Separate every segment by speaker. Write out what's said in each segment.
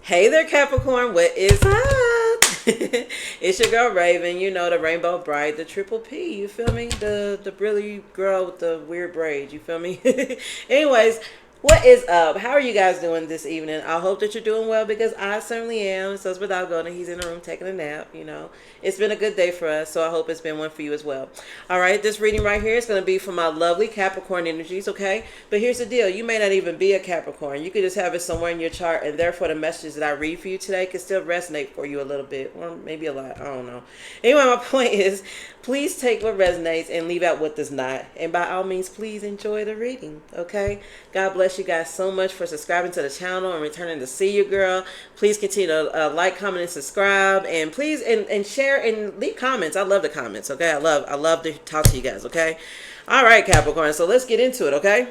Speaker 1: Hey there, Capricorn. What is up? It's your girl Raven. You know, the Rainbow Bride, the Triple P. You feel me? The really girl with the weird braids. You feel me? Anyways, what is up? How are you guys doing this evening? I hope that you're doing well because I certainly am. So it's without going. He's in the room taking a nap. You know, it's been a good day for us. So I hope it's been one for you as well. All right, this reading right here is going to be for my lovely Capricorn energies. Okay, but here's the deal: you may not even be a Capricorn. You could just have it somewhere in your chart, and therefore the messages that I read for you today can still resonate for you a little bit, or maybe a lot. I don't know. Anyway, my point is, please take what resonates and leave out what does not. And by all means, please enjoy the reading. Okay. God bless you guys so much for subscribing to the channel and returning to see you, girl. Please continue to like, comment, and subscribe, and please and share and leave comments. I love the comments. Okay. I love to talk to you guys. Okay. All right, Capricorn. So let's get into it. Okay.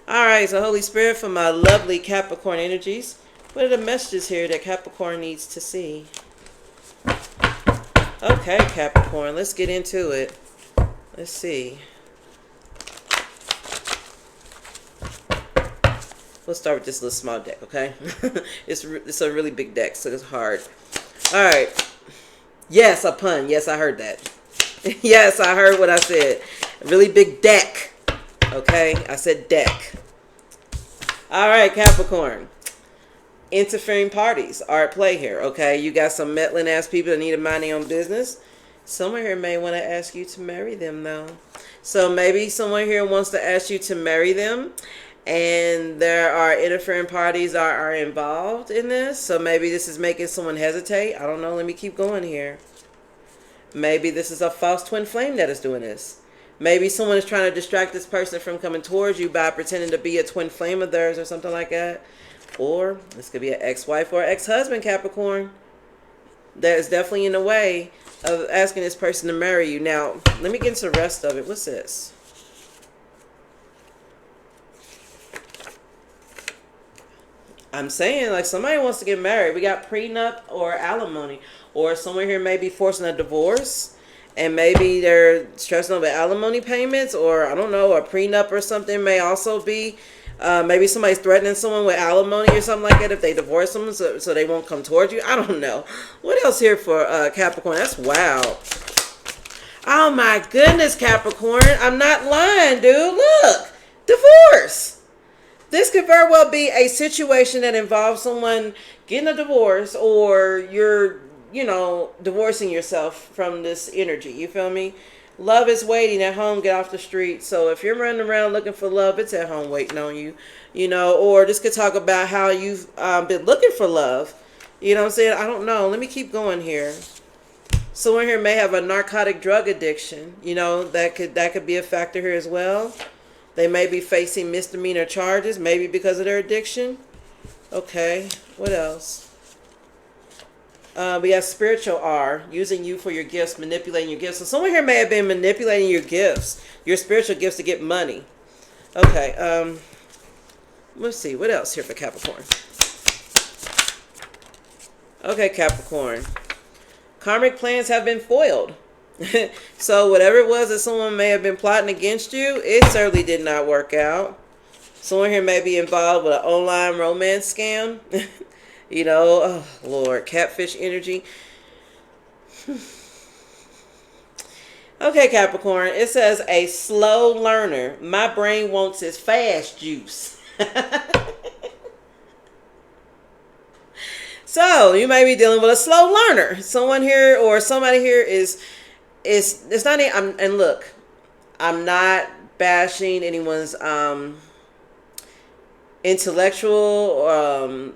Speaker 1: All right, so Holy Spirit, for my lovely Capricorn energies, what are the messages here that Capricorn needs to see? Okay, Capricorn, let's get into it. Let's see. We'll start with this little small deck, okay? It's a really big deck, so it's hard. All right. Yes, a pun. Yes, I heard that. Yes, I heard what I said. A really big deck. Okay, I said deck. All right, Capricorn. Interfering parties are at play here, okay? You got some meddling ass people that need to mind their own business. Someone here may want to ask you to marry them, though. So maybe someone here wants to ask you to marry them, and there are interfering parties are involved in this. So maybe this is making someone hesitate. I don't know. Let me keep going here. Maybe this is a false twin flame that is doing this. Maybe someone is trying to distract this person from coming towards you by pretending to be a twin flame of theirs or something like that. Or this could be an ex-wife or ex-husband, Capricorn, that is definitely in the way of asking this person to marry you. Now, let me get into the rest of it. What's this? I'm saying, like, somebody wants to get married. We got prenup or alimony. Or someone here may be forcing a divorce. And maybe they're stressing over alimony payments. Or, I don't know, a prenup or something may also be. Maybe somebody's threatening someone with alimony or something like that if they divorce them so they won't come towards you. I don't know. What else here for Capricorn? That's wild. Oh, my goodness, Capricorn. I'm not lying, dude. Look. Divorce. This could very well be a situation that involves someone getting a divorce, or you're, divorcing yourself from this energy. You feel me? Love is waiting at home. Get off the street. So if you're running around looking for love, it's at home waiting on you. Or this could talk about how you've been looking for love. You know what I'm saying? I don't know. Let me keep going here. Someone here may have a narcotic drug addiction. That could be a factor here as well. They may be facing misdemeanor charges, maybe because of their addiction. Okay, what else? We have spiritual R, using you for your gifts, manipulating your gifts. So someone here may have been manipulating your gifts, your spiritual gifts, to get money. Okay, let's see. What else here for Capricorn? Okay, Capricorn. Karmic plans have been foiled. So whatever it was that someone may have been plotting against you, it certainly did not work out. Someone here may be involved with an online romance scam. Oh Lord, catfish energy. Okay, Capricorn, it says a slow learner. My brain wants its fast juice. So you may be dealing with a slow learner. Someone here or somebody here it's not. And look, I'm not bashing anyone's intellectual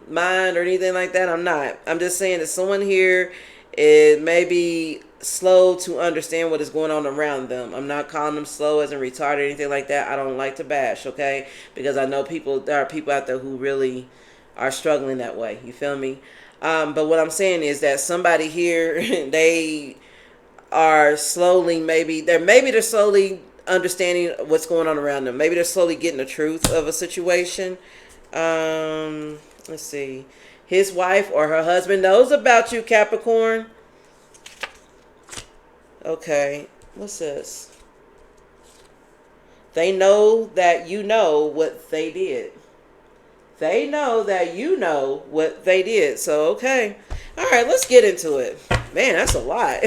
Speaker 1: mind or anything like that. I'm not. I'm just saying that someone here is maybe slow to understand what is going on around them. I'm not calling them slow as in retarded or anything like that. I don't like to bash, okay? Because I know there are people out there who really are struggling that way. You feel me? But what I'm saying is that somebody here, they are slowly, maybe they're slowly understanding what's going on around them. Maybe they're slowly getting the truth of a situation. Let's see. His wife or her husband knows about you, Capricorn. Okay. What's this? They know that you know what they did. they know that you know what they did. So, okay. All right, let's get into it. Man, that's a lot.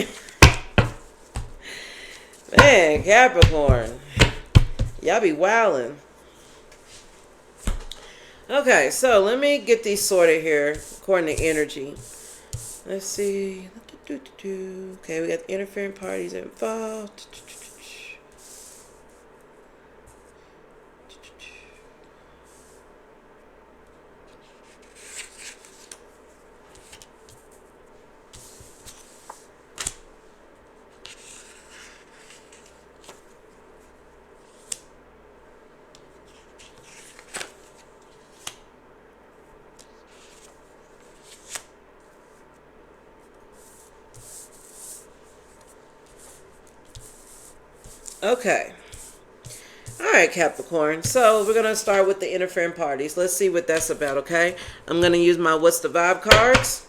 Speaker 1: Man, Capricorn. Y'all be wildin'. Okay, so let me get these sorted here according to energy. Let's see. Okay, we got the interfering parties involved. Okay. All right, Capricorn. So we're going to start with the interfering parties. Let's see what that's about, okay? I'm going to use my What's the Vibe cards.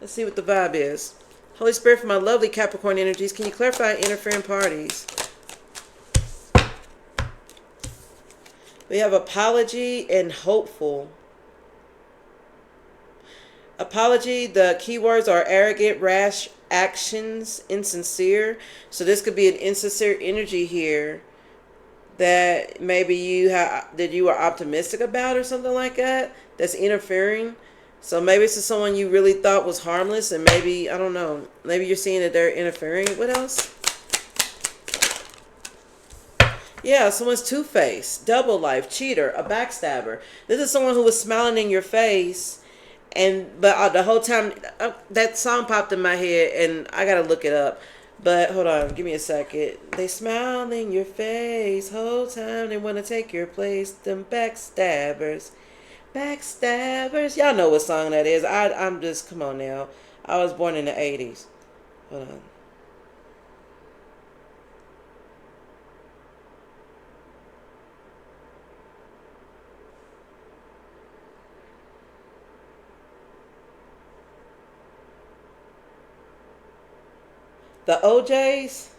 Speaker 1: Let's see what the vibe is. Holy Spirit, for my lovely Capricorn energies, can you clarify interfering parties? We have apology and hopeful. Apology, the keywords are arrogant, rash, actions, insincere. So this could be an insincere energy here that maybe you are optimistic about or something like that. That's interfering. So maybe it's someone you really thought was harmless, and maybe, I don't know, maybe you're seeing that they're interfering. What else? Yeah, someone's two-faced, double life, cheater, a backstabber. This is someone who was smiling in your face. But the whole time, that song popped in my head, and I gotta look it up. But hold on, give me a second. They smile in your face, whole time they want to take your place. Them backstabbers, backstabbers. Y'all know what song that is. I'm just, come on now. I was born in the 80s. Hold on. The OJs?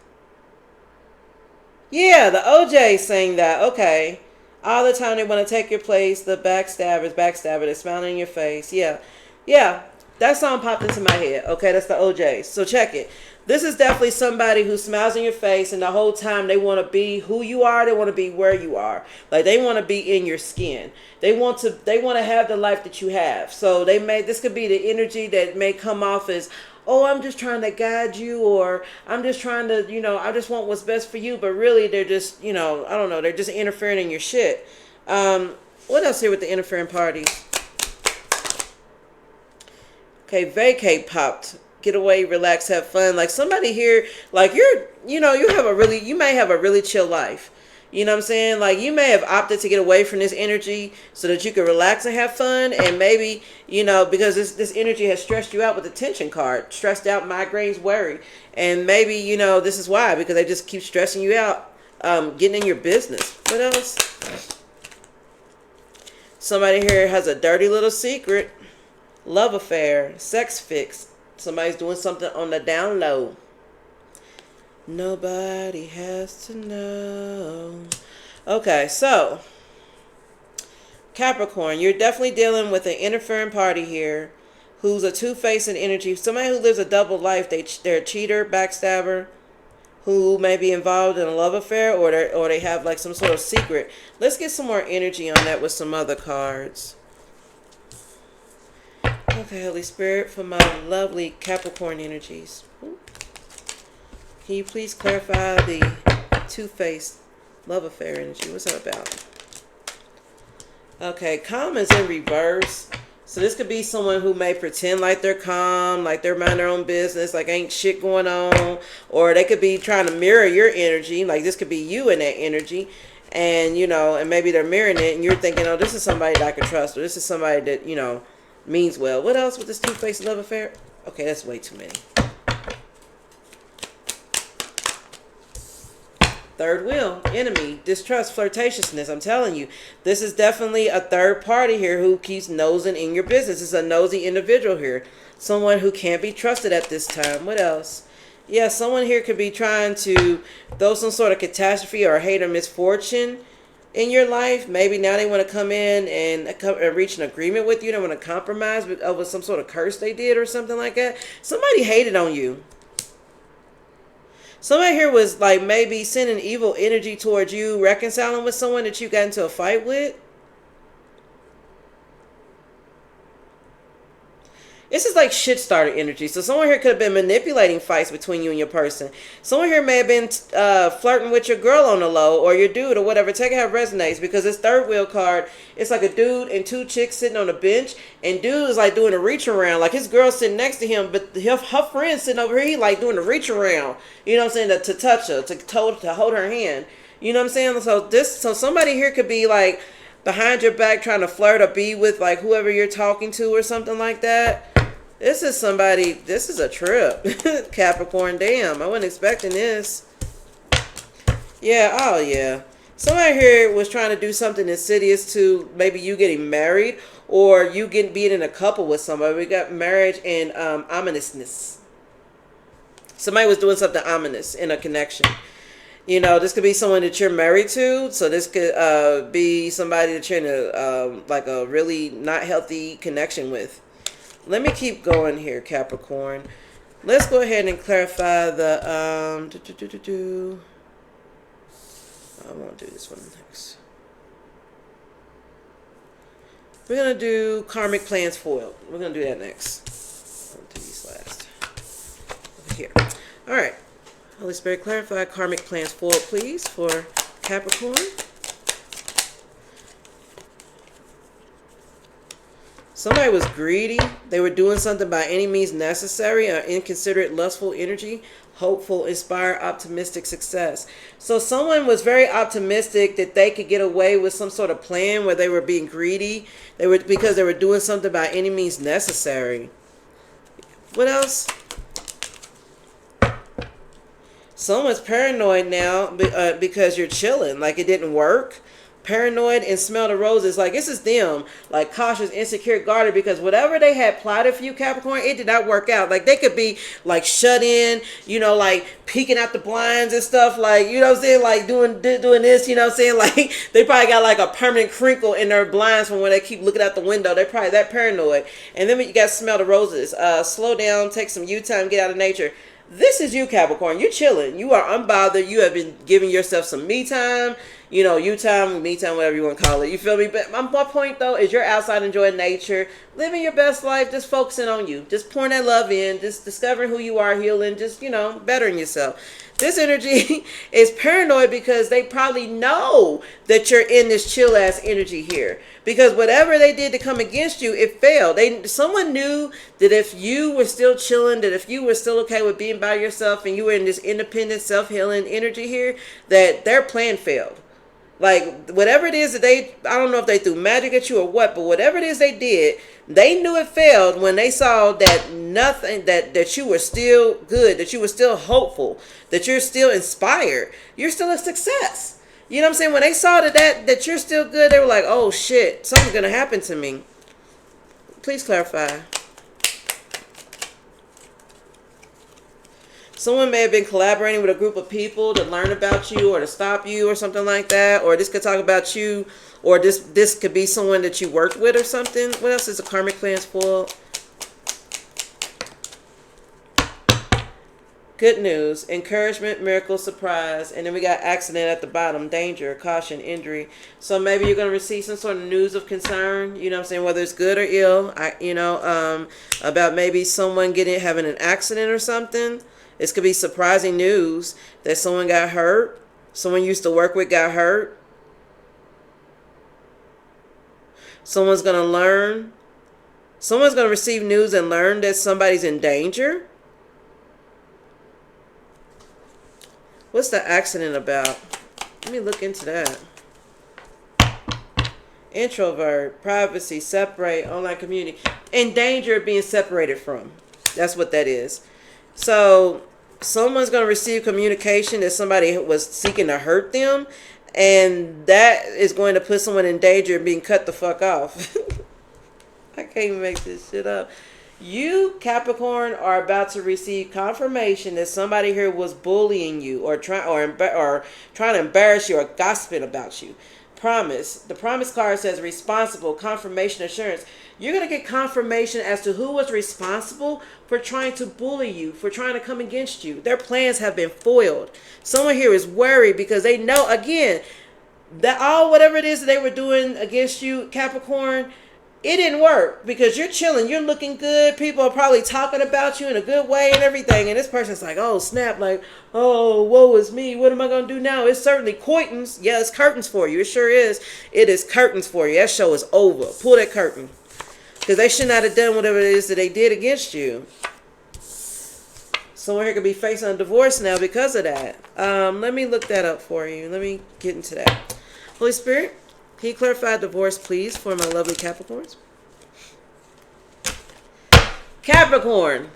Speaker 1: Yeah, the OJs saying that. Okay. All the time they want to take your place. The backstabbers, they're smiling in your face. Yeah. Yeah. That song popped into my head. Okay, that's the OJs. So check it. This is definitely somebody who smiles in your face, and the whole time they want to be who you are. They want to be where you are. Like, they want to be in your skin. They want to have the life that you have. So this could be the energy that may come off as, oh, I'm just trying to guide you, or I'm just trying to, I just want what's best for you. But really, they're just, I don't know, they're just interfering in your shit. What else here with the interfering parties? Okay, vacate popped. Get away, relax, have fun. Like, somebody here, like, you may have a really chill life. You know what I'm saying? Like, you may have opted to get away from this energy so that you can relax and have fun. And maybe, because this energy has stressed you out with the tension card. Stressed out, migraines, worry. And maybe, this is why. Because they just keep stressing you out, getting in your business. What else? Somebody here has a dirty little secret. Love affair. Sex fix. Somebody's doing something on the down low. Nobody has to know. Okay, so Capricorn, you're definitely dealing with an interfering party here who's a two-faced in energy. Somebody who lives a double life. They're a cheater, backstabber, who may be involved in a love affair, or they have like some sort of secret. Let's get some more energy on that with some other cards. Okay, Holy Spirit, for my lovely Capricorn energies. Can you please clarify the two-faced love affair energy? What's that about? Okay, calm is in reverse. So this could be someone who may pretend like they're calm, like they're minding their own business, like ain't shit going on. Or they could be trying to mirror your energy. Like, this could be you in that energy. And, and maybe they're mirroring it, and you're thinking, oh, this is somebody that I can trust. Or this is somebody that, means well. What else with this two-faced love affair? Okay, that's way too many. Third wheel, enemy, distrust, flirtatiousness. I'm telling you, this is definitely a third party here who keeps nosing in your business. It's a nosy individual here. Someone who can't be trusted at this time. What else? Yeah, someone here could be trying to throw some sort of catastrophe or hate or misfortune in your life. Maybe now they want to come in and reach an agreement with you. They want to compromise over some sort of curse they did or something like that. Somebody hated on you. Somebody here was like maybe sending evil energy towards you, reconciling with someone that you got into a fight with. This is like shit starter energy. So someone here could have been manipulating fights between you and your person. Someone here may have been flirting with your girl on the low or your dude or whatever. Take it how it resonates, because this third wheel card, it's like a dude and two chicks sitting on a bench, and dude is like doing a reach around. Like his girl sitting next to him, but her friend sitting over here, he like doing a reach around. You know what I'm saying? To touch her, to hold her hand. You know what I'm saying? So somebody here could be like behind your back trying to flirt or be with like whoever you're talking to or something like that. This is somebody, this is a trip. Capricorn, damn, I wasn't expecting this. Yeah, oh yeah. Somebody here was trying to do something insidious to maybe you getting married or you being in a couple with somebody. We got marriage and ominousness. Somebody was doing something ominous in a connection. You know, this could be someone that you're married to. So this could be somebody that you're in like a really not healthy connection with. Let me keep going here, Capricorn. Let's go ahead and clarify the I won't do this one next. We're gonna do karmic plans foiled. We're gonna do that next. I'll do these last. Over here. All right. Holy Spirit, clarify karmic plans foiled, please, for Capricorn. Somebody was greedy. They were doing something by any means necessary, inconsiderate, lustful energy, hopeful, inspired, optimistic success. So someone was very optimistic that they could get away with some sort of plan where they were being greedy. Because they were doing something by any means necessary. What else? Someone's paranoid now because you're chilling. Like it didn't work. Paranoid and smell the roses. Like this is them, like cautious, insecure, guarded, because whatever they had plotted for you, Capricorn, it did not work out. Like they could be like shut in, you know, like peeking out the blinds and stuff, like, you know what I'm saying, like doing this, you know what I'm saying, like they probably got like a permanent crinkle in their blinds from when they keep looking out the window. They're probably that paranoid. And then you got smell the roses. Slow down, take some you time, get out of nature. This is you, Capricorn. You're chilling. You are unbothered. You have been giving yourself some me time. You know, you time, me time, whatever you want to call it. You feel me? But my point, though, is you're outside enjoying nature, living your best life, just focusing on you. Just pouring that love in, just discovering who you are, healing, just, you know, bettering yourself. This energy is paranoid because they probably know that you're in this chill-ass energy here. Because whatever they did to come against you, it failed. Someone knew that if you were still chilling, that if you were still okay with being by yourself and you were in this independent, self-healing energy here, that their plan failed. Like, whatever it is that I don't know if they threw magic at you or what, but whatever it is they did, they knew it failed when they saw that nothing, that you were still good, that you were still hopeful, that you're still inspired, you're still a success. You know what I'm saying? When they saw that you're still good, they were like, oh shit, something's going to happen to me. Please clarify. Someone may have been collaborating with a group of people to learn about you or to stop you or something like that. Or this could talk about you, or this could be someone that you worked with or something. What else is a karmic plans for? Good news, encouragement, miracle, surprise. And then we got accident at the bottom, danger, caution, injury. So maybe you're going to receive some sort of news of concern, you know what I'm saying, whether it's good or ill, about maybe someone having an accident or something. This could be surprising news that someone got hurt. Someone you used to work with got hurt. Someone's going to learn. Someone's going to receive news and learn that somebody's in danger. What's the accident about? Let me look into that. Introvert, privacy, separate, online community. In danger of being separated from. That's what that is. So someone's going to receive communication that somebody was seeking to hurt them, and that is going to put someone in danger of being cut the fuck off. I can't even make this shit up. You, Capricorn, are about to receive confirmation that somebody here was bullying you or trying to embarrass you or gossiping about you. Promise. The promise card says responsible, confirmation, assurance. You're going to get confirmation as to who was responsible for trying to bully you, for trying to come against you. Their plans have been foiled. Someone here is worried because they know, again, that whatever it is that they were doing against you, Capricorn, it didn't work because you're chilling. You're looking good. People are probably talking about you in a good way and everything. And this person's like, oh, snap. Like, oh, woe is me. What am I going to do now? It's certainly curtains. Yeah, it's curtains for you. It sure is. It is curtains for you. That show is over. Pull that curtain. Because they should not have done whatever it is that they did against you. Someone here could be facing a divorce now because of that. Let me look that up for you. Let me get into that. Holy Spirit, can you clarify divorce, please, for my lovely Capricorns? Capricorn,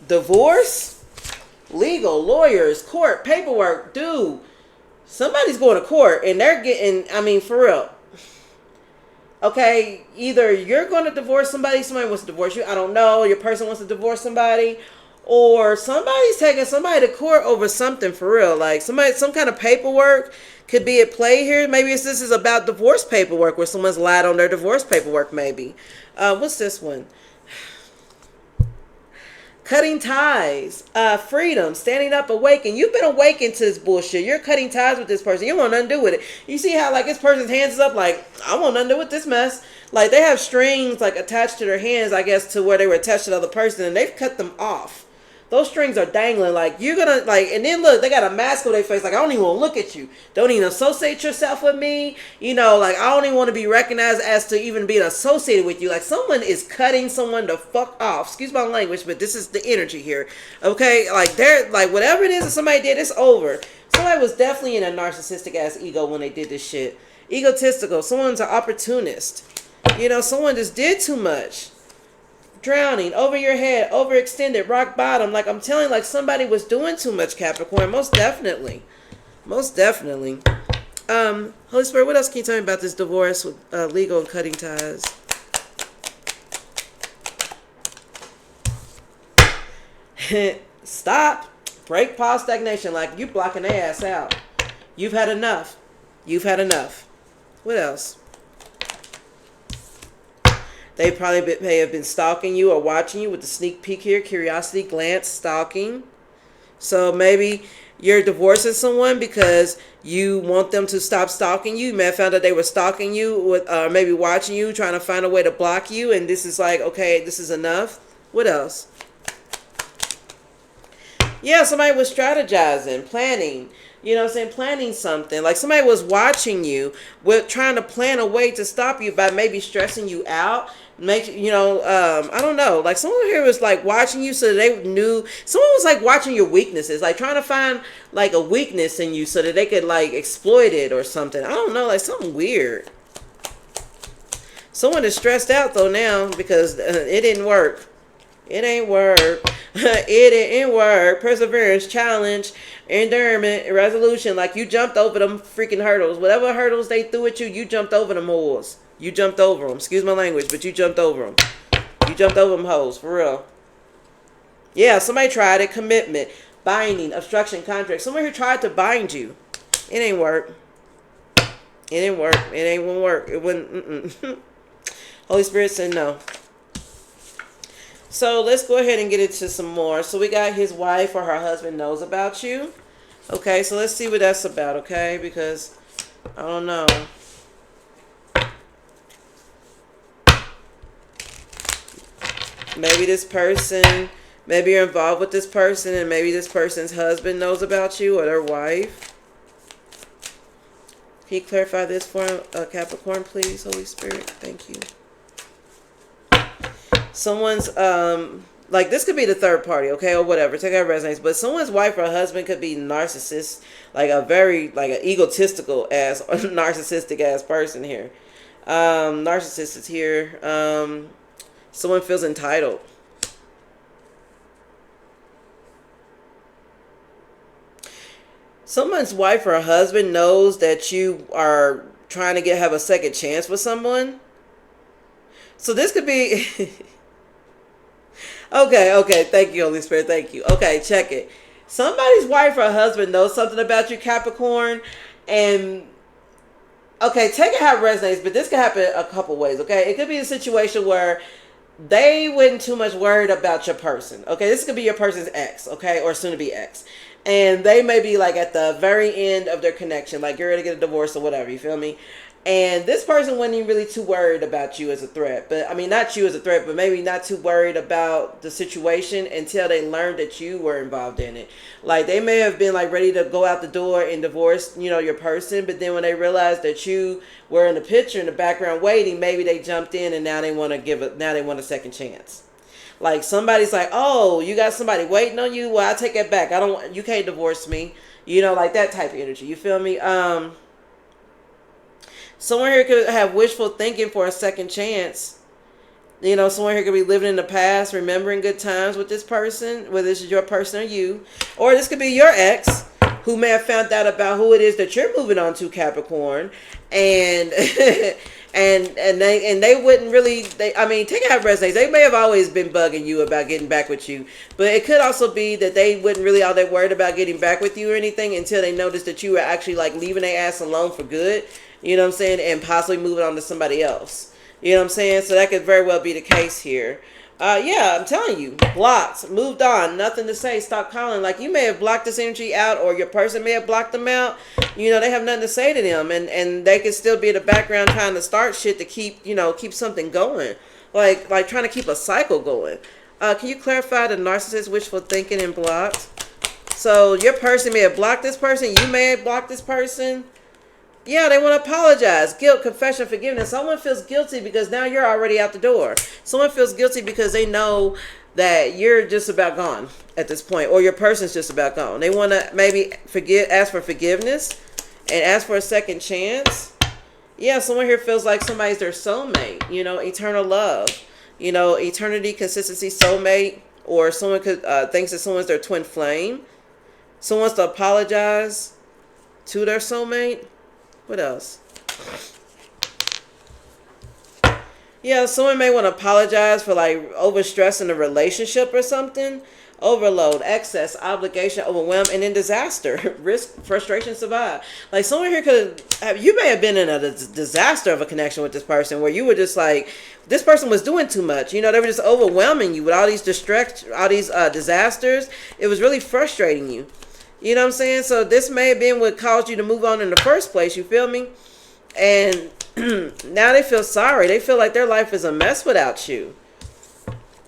Speaker 1: divorce, legal, lawyers, court, paperwork. Dude, somebody's going to court and they're getting, I mean, for real. Okay, either you're going to divorce somebody wants to divorce you. I don't know. Your person wants to divorce somebody. Or somebody's taking somebody to court over something for real. Like some kind of paperwork could be at play here. Maybe this is about divorce paperwork where someone's lied on their divorce paperwork maybe. What's this one? Cutting ties, freedom, standing up, awaken. You've been awakened to this bullshit. You're cutting ties with this person. You want nothing to do with it. You see how like this person's hands is up like, I want nothing to do with this mess. Like they have strings like attached to their hands, I guess, to where they were attached to the other person and they've cut them off. Those strings are dangling like you're going to like, and then look, they got a mask on their face. Like, I don't even want to look at you. Don't even associate yourself with me. You know, like I don't even want to be recognized as to even being associated with you. Like someone is cutting someone the fuck off. Excuse my language, but this is the energy here. Okay. Like they're like, whatever it is that somebody did, it's over. Somebody was definitely in a narcissistic ass ego when they did this shit. Egotistical. Someone's an opportunist. You know, someone just did too much. Drowning, over your head, overextended, rock bottom. Like I'm telling you, like somebody was doing too much, Capricorn. Most definitely. Most definitely. Holy Spirit, what else can you tell me about this divorce with legal and cutting ties? Stop. Break, pause, stagnation. Like you blocking their ass out. You've had enough. You've had enough. What else? They probably may have been stalking you or watching you with the sneak peek here. Curiosity, glance, stalking. So maybe you're divorcing someone because you want them to stop stalking you. You may have found out they were stalking you, with maybe watching you, trying to find a way to block you. And this is like, okay, this is enough. What else? Yeah, somebody was strategizing, planning. You know what I'm saying? Planning something. Like somebody was watching you, with trying to plan a way to stop you by maybe stressing you out. Make you know, I don't know. Like someone here was like watching you so that they knew. Someone was like watching your weaknesses, like trying to find like a weakness in you so that they could like exploit it or something. I don't know, like something weird. Someone is stressed out though now because it didn't work. It ain't work. It didn't work. Perseverance, challenge, endurance, resolution. Like you jumped over them freaking hurdles. Whatever hurdles they threw at you, you jumped over them holes. You jumped over them. Excuse my language, but you jumped over them. You jumped over them hoes, for real. Yeah, somebody tried it. Commitment, binding, obstruction, contract. Someone who tried to bind you. It ain't work. It didn't work. It ain't gonna work. It wouldn't. Holy Spirit said no. So let's go ahead and get into some more. So we got his wife or her husband knows about you. Okay, so let's see what that's about, okay? Because I don't know. Maybe this person, maybe you're involved with this person and maybe this person's husband knows about you or their wife. Can you clarify this for Capricorn, please, Holy Spirit? Thank you. Someone's, like this could be the third party, okay, or whatever, take out resonates, but someone's wife or husband could be narcissist, like a very, like an egotistical ass, or narcissistic ass person here. Narcissist is here. Someone feels entitled. Someone's wife or husband knows that you are trying to have a second chance with someone. So this could be... Okay. Thank you, Holy Spirit. Thank you. Okay, check it. Somebody's wife or husband knows something about you, Capricorn. And... Okay, take it how it resonates, but this could happen a couple ways, okay? It could be a situation where they wasn't too much worried about your person. Okay, this could be your person's ex, okay, or soon to be ex. And they may be like at the very end of their connection, like you're ready to get a divorce or whatever, you feel me? And this person wasn't even really too worried about you as a threat. But I mean, not you as a threat, but maybe not too worried about the situation until they learned that you were involved in it. Like they may have been like ready to go out the door and divorce, you know, your person. But then when they realized that you were in the picture in the background waiting, maybe they jumped in and now they want to now they want a second chance. Like somebody's like, oh, you got somebody waiting on you. Well, I take it back. You can't divorce me. You know, like that type of energy. You feel me? Someone here could have wishful thinking for a second chance. You know, someone here could be living in the past, remembering good times with this person, whether this is your person or you. Or this could be your ex who may have found out about who it is that you're moving on to, Capricorn. And and they wouldn't really, I mean, take it how it resonates. They may have always been bugging you about getting back with you. But it could also be that they wouldn't really all that worried about getting back with you or anything until they noticed that you were actually like leaving their ass alone for good. You know what I'm saying? And possibly moving on to somebody else. You know what I'm saying? So that could very well be the case here. Yeah, I'm telling you. Blocked. Moved on. Nothing to say. Stop calling. Like you may have blocked this energy out or your person may have blocked them out. You know, they have nothing to say to them. And they could still be in the background trying to start shit to keep, you know, keep something going. Like trying to keep a cycle going. Can you clarify the narcissist wishful thinking and blocked? So your person may have blocked this person. You may have blocked this person. Yeah, they want to apologize. Guilt, confession, forgiveness. Someone feels guilty because now you're already out the door. Someone feels guilty because they know that you're just about gone at this point, or your person's just about gone. They want to maybe ask for forgiveness and ask for a second chance. Yeah, someone here feels like somebody's their soulmate, you know, eternal love, you know, eternity, consistency, soulmate, or someone could thinks that someone's their twin flame. Someone wants to apologize to their soulmate. What else? Yeah, someone may want to apologize for like overstressing a relationship or something. Overload, excess, obligation, overwhelm, and then disaster. Risk, frustration, survive. Like someone here you may have been in a disaster of a connection with this person where you were just like, this person was doing too much. You know, they were just overwhelming you with all these disasters. It was really frustrating you. You know what I'm saying? So this may have been what caused you to move on in the first place. You feel me? And now they feel sorry. They feel like their life is a mess without you.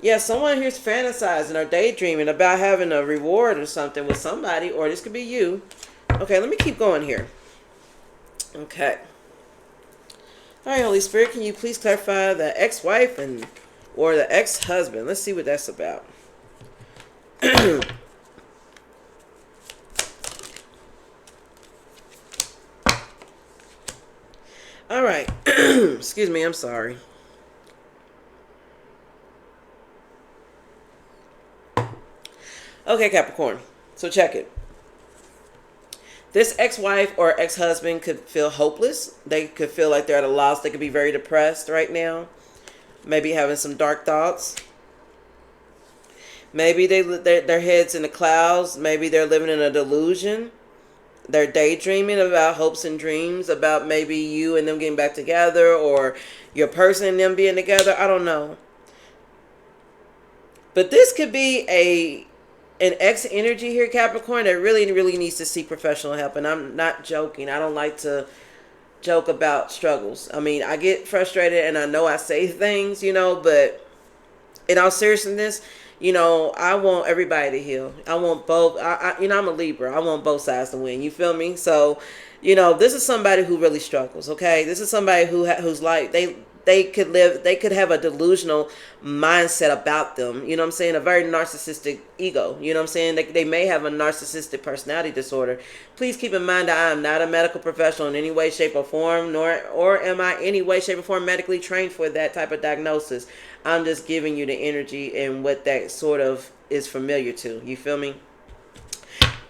Speaker 1: Yeah, someone here's fantasizing or daydreaming about having a reward or something with somebody, or this could be you. Okay, let me keep going here. Okay. All right, Holy Spirit, can you please clarify the ex-wife or the ex-husband? Let's see what that's about. All right. Excuse me, I'm sorry. Okay, Capricorn. So check it. This ex-wife or ex-husband could feel hopeless. They could feel like they're at a loss. They could be very depressed right now. Maybe having some dark thoughts. Maybe their head's in the clouds. Maybe they're living in a delusion. They're daydreaming about hopes and dreams about maybe you and them getting back together, or your person and them being together. I don't know. But this could be an ex energy here, Capricorn, that really, really needs to seek professional help. And I'm not joking. I don't like to joke about struggles. I mean, I get frustrated and I know I say things, you know, but in all seriousness, you know, I want everybody to heal. I want both. You know, I'm a Libra. I want both sides to win. You feel me? So, you know, this is somebody who really struggles. Okay, this is somebody who's like they could have a delusional mindset about them. You know what I'm saying? A very narcissistic ego. You know what I'm saying? They may have a narcissistic personality disorder. Please keep in mind that I am not a medical professional in any way, shape, or form, or am I any way, shape, or form medically trained for that type of diagnosis. I'm just giving you the energy and what that sort of is familiar to. You feel me?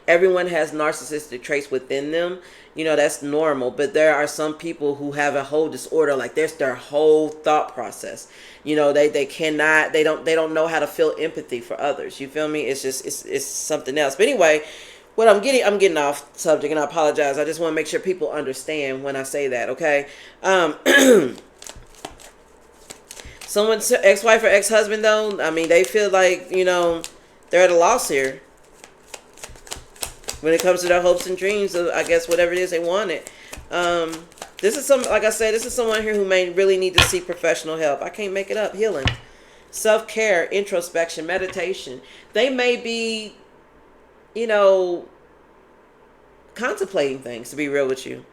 Speaker 1: Everyone has narcissistic traits within them. You know, that's normal. But there are some people who have a whole disorder. Like, there's their whole thought process. You know, they don't know how to feel empathy for others. You feel me? It's just, it's something else. But anyway, What I'm getting off subject, and I apologize. I just want to make sure people understand when I say that. Okay. Someone's ex-wife or ex-husband, though, I mean, they feel like, they're at a loss here when it comes to their hopes and dreams of, I guess, whatever it is they wanted. This is like I said, this is someone here who may really need to seek professional help. I can't make it up. Healing, self-care, introspection, meditation. They may be, contemplating things, to be real with you.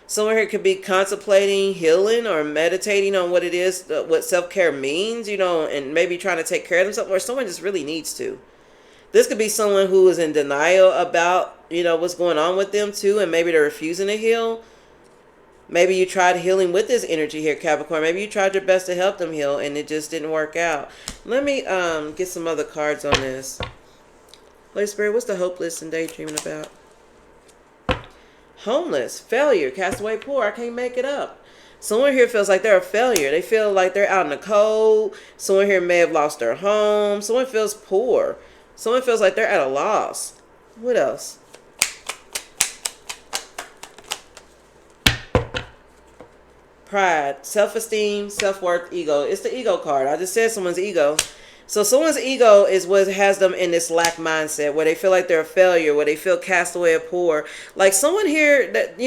Speaker 1: Someone here could be contemplating healing or meditating on what it is, what self-care means, and maybe trying to take care of themselves, or someone just really needs to. This could be someone who is in denial about, what's going on with them too, and maybe they're refusing to heal. Maybe you tried healing with this energy here, Capricorn. Maybe you tried your best to help them heal, and it just didn't work out. Let me get some other cards on this. Holy Spirit, what's the hopeless and daydreaming about? Homeless, failure, castaway, poor. I can't make it up. Someone here feels like they're a failure. They feel like they're out in the cold. Someone here may have lost their home. Someone feels poor. Someone feels like they're at a loss. What else? Pride, self-esteem, self-worth, ego. It's the ego card. I just said someone's ego. So someone's ego is what has them in this lack mindset, where they feel like they're a failure, where they feel cast away or poor. Like someone here that,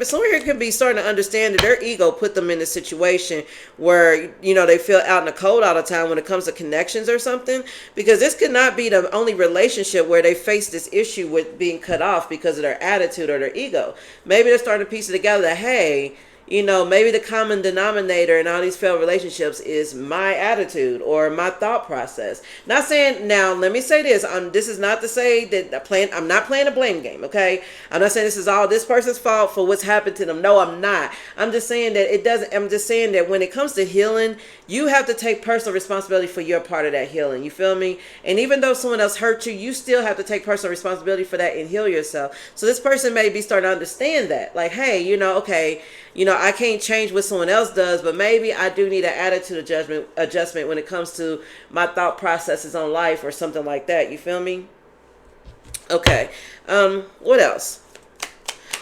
Speaker 1: someone here can be starting to understand that their ego put them in a situation where, they feel out in the cold all the time when it comes to connections or something. Because this could not be the only relationship where they face this issue with being cut off because of their attitude or their ego. Maybe they're starting to piece it together that, hey, maybe the common denominator in all these failed relationships is my attitude or my thought process. Not saying, now, let me say this. This is not to say that I'm not playing a blame game, okay? I'm not saying this is all this person's fault for what's happened to them. No, I'm not. I'm just saying that I'm just saying that when it comes to healing, you have to take personal responsibility for your part of that healing. You feel me? And even though someone else hurt you, you still have to take personal responsibility for that and heal yourself. So this person may be starting to understand that. Like, hey, okay, I can't change what someone else does, but maybe I do need an attitude adjustment when it comes to my thought processes on life or something like that. You feel me? Okay. What else?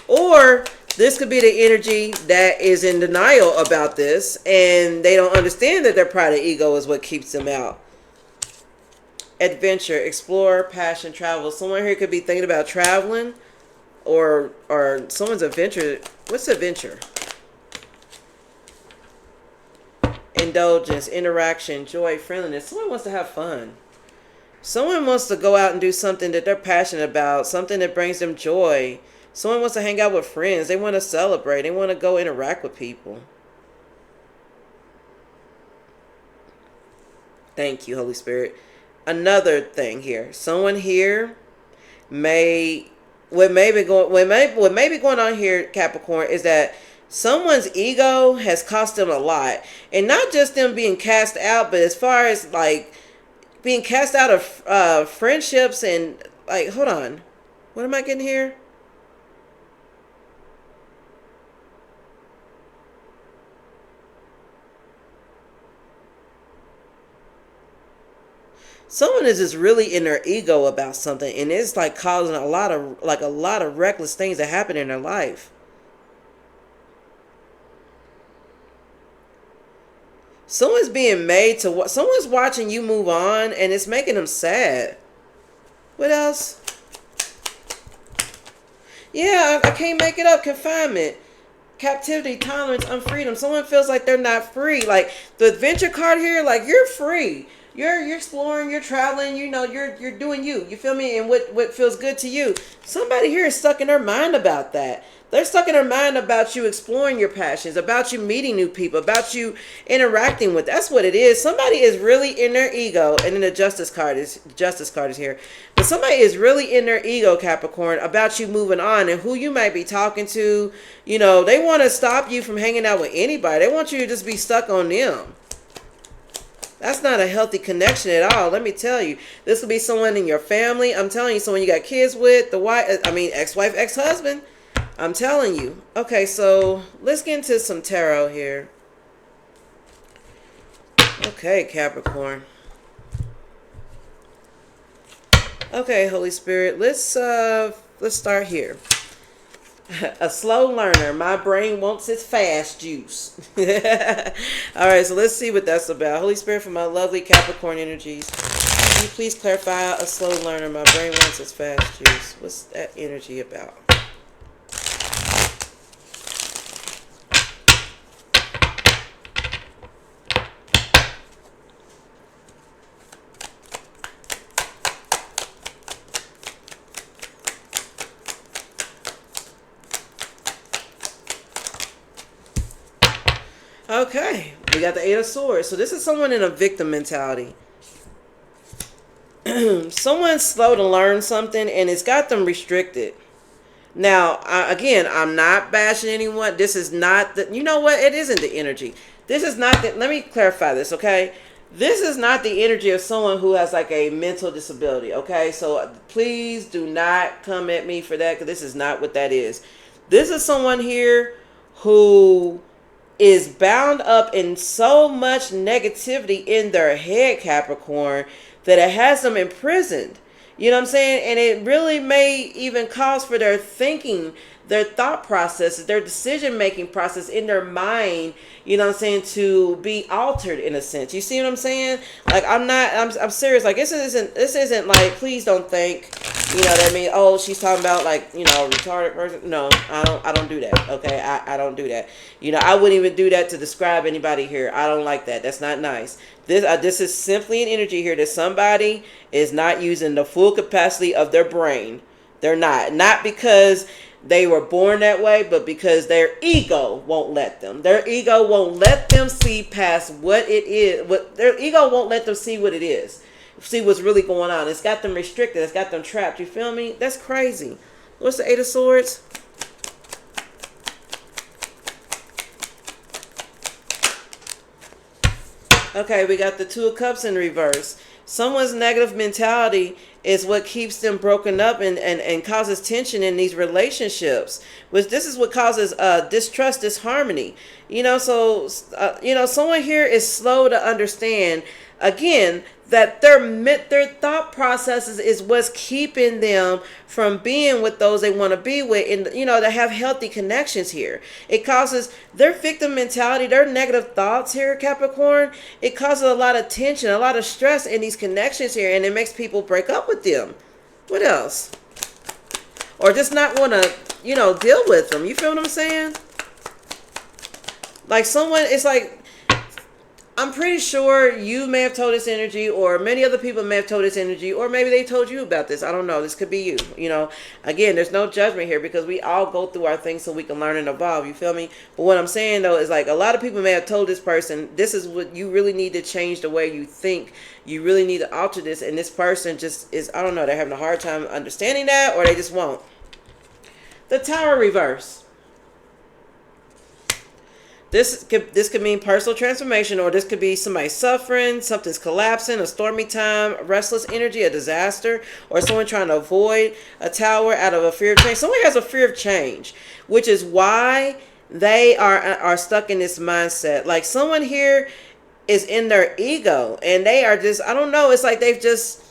Speaker 1: Or this could be the energy that is in denial about this, and they don't understand that their pride and ego is what keeps them out. Adventure, explore, passion, travel. Someone here could be thinking about traveling, or someone's adventure. What's adventure? Indulgence, interaction, joy, friendliness. Someone wants to have fun. Someone wants to go out and do something that they're passionate about, something that brings them joy. Someone wants to hang out with friends. They want to celebrate. They want to go interact with people. Thank you, Holy Spirit. Another thing here. Someone here what may be going on here, Capricorn, is that someone's ego has cost them a lot. And not just them being cast out, but as far as like being cast out of friendships and like, hold on. What am I getting here? Someone is just really in their ego about something, and it's like causing a lot of reckless things to happen in their life. Someone's watching you move on, and it's making them sad. What else? Yeah, I can't make it up. Confinement, captivity, tolerance, unfreedom. Someone feels like they're not free. Like the adventure card here, like you're free. You're exploring, you're traveling, you're doing you. You feel me? And what feels good to you. Somebody here is stuck in their mind about that. They're stuck in their mind about you exploring your passions, about you meeting new people, about you interacting with. That's what it is. Somebody is really in their ego, and then the justice card is here. But somebody is really in their ego, Capricorn, about you moving on and who you might be talking to. They want to stop you from hanging out with anybody. They want you to just be stuck on them. That's not a healthy connection at all. Let me tell you. This could be someone in your family. I'm telling you, someone you got kids with, ex-wife, ex-husband. I'm telling you. Okay, so let's get into some tarot here. Okay, Capricorn. Okay, Holy Spirit, let's start here. A slow learner. My brain wants its fast juice. All right, so let's see what that's about. Holy Spirit, for my lovely Capricorn energies, can you please clarify a slow learner? My brain wants its fast juice. What's that energy about? Okay, we got the Eight of Swords. So this is someone in a victim mentality. Someone's slow to learn something and it's got them restricted. Now, again, I'm not bashing anyone. This is not the, you know what? It isn't the energy. This is not the, let me clarify this, okay? This is not the energy of someone who has like a mental disability, okay? So please do not come at me for that because this is not what that is. This is someone here who is bound up in so much negativity in their head, Capricorn, that it has them imprisoned. You know what I'm saying? And it really may even cause for their thinking, their thought processes, their decision-making process in their mind, you know what I'm saying, to be altered in a sense. You see what I'm saying? Like, I'm serious. Like, this isn't like, please don't think, you know what I mean? Oh, she's talking about like, you know, retarded person. No, I don't do that. Okay. I don't do that. You know, I wouldn't even do that to describe anybody here. I don't like that. That's not nice. This is simply an energy here that somebody is not using the full capacity of their brain. They're not because they were born that way, but because their ego won't let them. Their ego won't let them see past what it is. Their ego won't let them see what it is. See what's really going on. It's got them restricted. It's got them trapped. You feel me? That's crazy. What's the Eight of Swords? Okay, we got the Two of Cups in reverse. Someone's negative mentality is what keeps them broken up and causes tension in these relationships. Which this is what causes distrust, disharmony. You know, so, you know, someone here is slow to understand, again, that their thought processes is what's keeping them from being with those they want to be with, and you know, to have healthy connections here. It causes their victim mentality, their negative thoughts here, Capricorn. It causes a lot of tension, a lot of stress in these connections here, and it makes people break up with them. What else? Or just not want to, you know, deal with them. You feel what I'm saying? Like someone, it's like, I'm pretty sure you may have told this energy, or many other people may have told this energy, or maybe they told you about this. I don't know. This could be you. You know, again, there's no judgment here because we all go through our things so we can learn and evolve. You feel me? But what I'm saying, though, is like a lot of people may have told this person, this is what you really need to change the way you think. You really need to alter this. And this person just is, I don't know, they're having a hard time understanding that, or they just won't. The Tower reverse. This could mean personal transformation, or this could be somebody suffering, something's collapsing, a stormy time, restless energy, a disaster, or someone trying to avoid a tower out of a fear of change. Someone has a fear of change, which is why they are stuck in this mindset. Like someone here is in their ego, and they are just, I don't know, it's like they've just,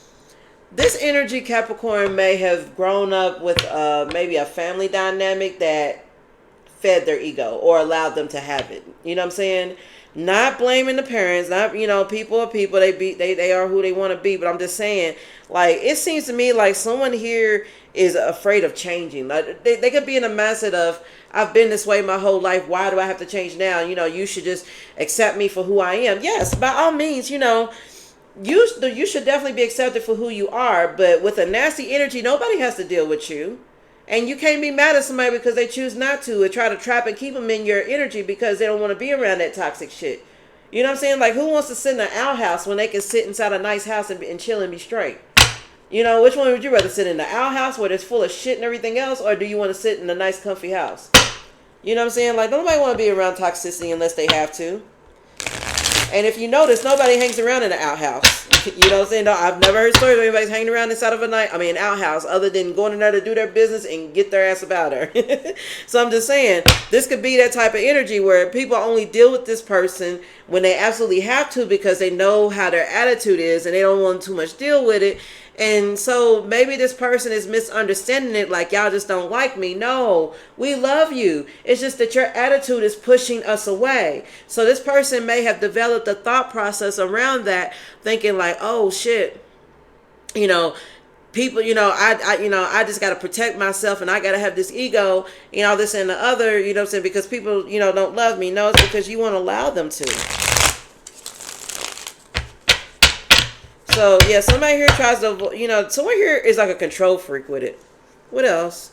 Speaker 1: this energy, Capricorn, may have grown up with maybe a family dynamic that fed their ego or allowed them to have it. You know what I'm saying? Not blaming the parents, not, you know, people are people, they are who they want to be, but I'm just saying, like, it seems to me like someone here is afraid of changing. Like they could be in a mindset of, I've been this way my whole life, why do I have to change now? You know, you should just accept me for who I am. Yes, by all means, you know, you should definitely be accepted for who you are, but with a nasty energy, nobody has to deal with you. And you can't be mad at somebody because they choose not to, and try to trap and keep them in your energy because they don't want to be around that toxic shit. You know what I'm saying? Like, who wants to sit in an outhouse when they can sit inside a nice house and chill and be straight? You know, which one would you rather, sit in the outhouse where it's full of shit and everything else, or do you want to sit in a nice comfy house? You know what I'm saying? Like, nobody want to be around toxicity unless they have to. And if you notice, nobody hangs around in an outhouse. You know what I'm saying? No, I've never heard stories of anybody's hanging around inside of an outhouse, other than going in there to do their business and get their ass about her. So I'm just saying, this could be that type of energy where people only deal with this person when they absolutely have to because they know how their attitude is and they don't want too much deal with it. And so maybe this person is misunderstanding it like y'all just don't like me. No, we love you. It's just that your attitude is pushing us away. So this person may have developed a thought process around that, thinking like, oh shit, you know, people, I just got to protect myself and I got to have this ego, this and the other, you know what I'm saying? Because people, don't love me. No, it's because you won't allow them to. So, yeah, somebody here tries to, someone here is like a control freak with it. What else?